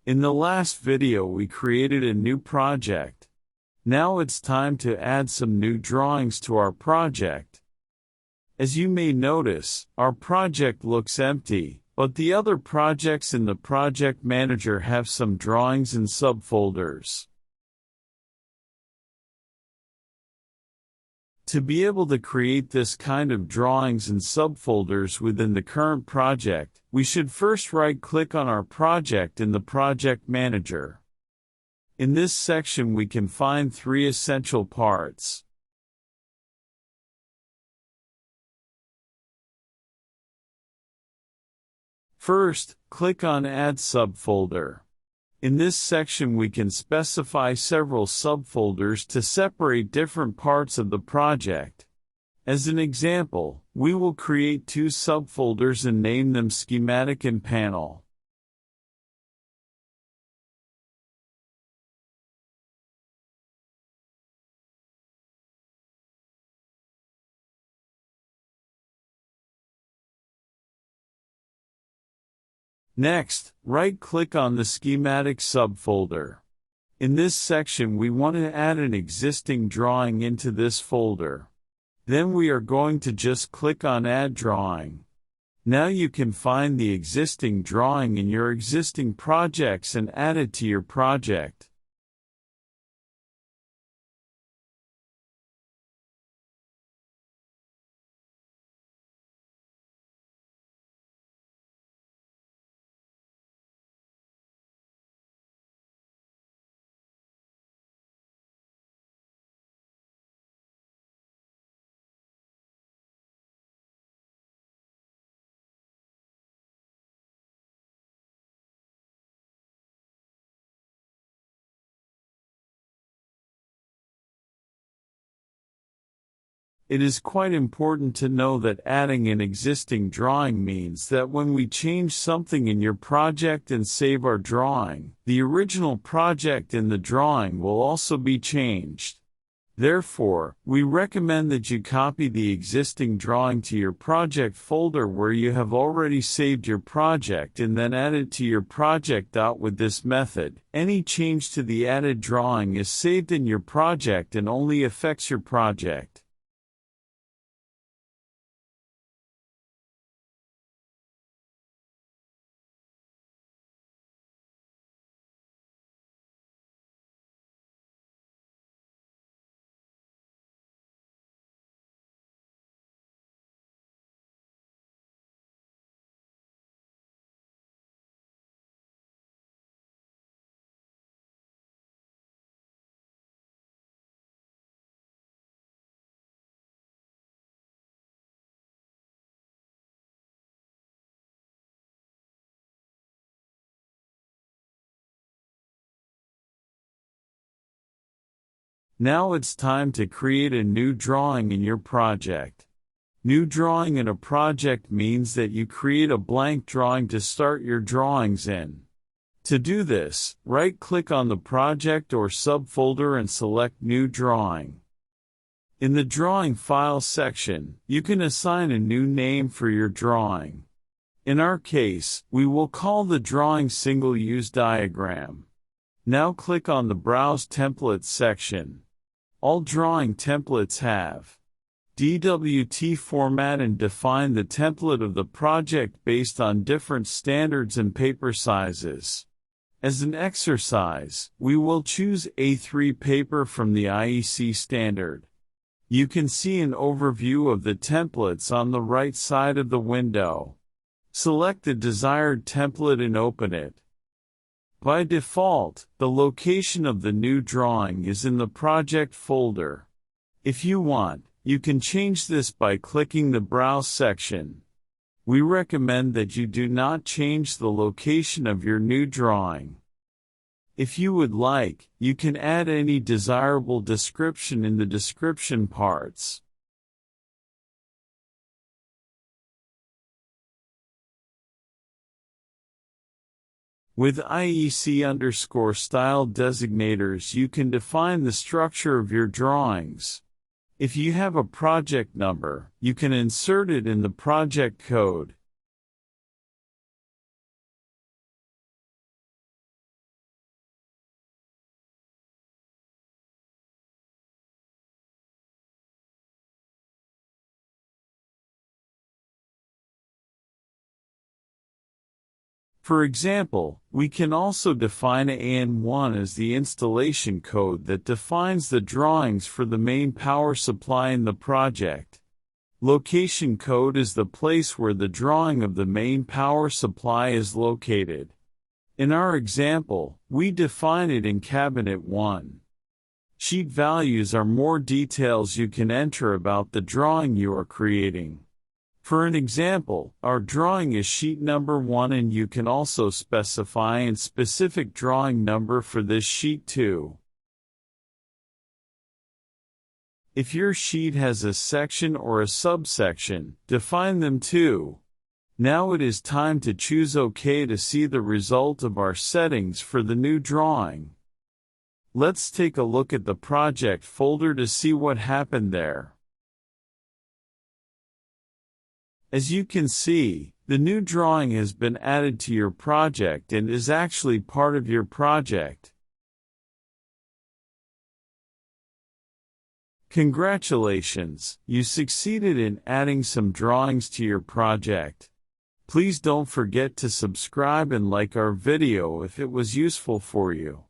In the last video we created a new project. Now it's time to add some new drawings to our project. As you may notice, our project looks empty, but the other projects in the project manager have some drawings and subfolders. To be able to create this kind of drawings and subfolders within the current project, we should first right-click on our project in the Project Manager. In this section we can find three essential parts. First, click on Add Subfolder. In this section we can specify several subfolders to separate different parts of the project. As an example, we will create two subfolders and name them Schematic and Panel. Next, right-click on the Schematic subfolder. In this section we want to add an existing drawing into this folder. Then we are going to just click on Add Drawing. Now you can find the existing drawing in your existing projects and add it to your project. It is quite important to know that adding an existing drawing means that when we change something in your project and save our drawing, the original project in the drawing will also be changed. Therefore, we recommend that you copy the existing drawing to your project folder where you have already saved your project and then add it to your project. With this method, any change to the added drawing is saved in your project and only affects your project. Now it's time to create a new drawing in your project. New drawing in a project means that you create a blank drawing to start your drawings in. To do this, right-click on the project or subfolder and select New Drawing. In the Drawing File section, you can assign a new name for your drawing. In our case, we will call the drawing Single-Use Diagram. Now click on the Browse Templates section. All drawing templates have DWT format and define the template of the project based on different standards and paper sizes. As an exercise, we will choose A3 paper from the IEC standard. You can see an overview of the templates on the right side of the window. Select the desired template and open it. By default, the location of the new drawing is in the project folder. If you want, you can change this by clicking the Browse section. We recommend that you do not change the location of your new drawing. If you would like, you can add any desirable description in the description parts. With IEC_style designators you can define the structure of your drawings. If you have a project number, you can insert it in the project code. For example, we can also define AN1 as the installation code that defines the drawings for the main power supply in the project. Location code is the place where the drawing of the main power supply is located. In our example, we define it in Cabinet 1. Sheet values are more details you can enter about the drawing you are creating. For an example, our drawing is sheet number 1 and you can also specify a specific drawing number for this sheet too. If your sheet has a section or a subsection, define them too. Now it is time to choose OK to see the result of our settings for the new drawing. Let's take a look at the project folder to see what happened there. As you can see, the new drawing has been added to your project and is actually part of your project. Congratulations, you succeeded in adding some drawings to your project. Please don't forget to subscribe and like our video if it was useful for you.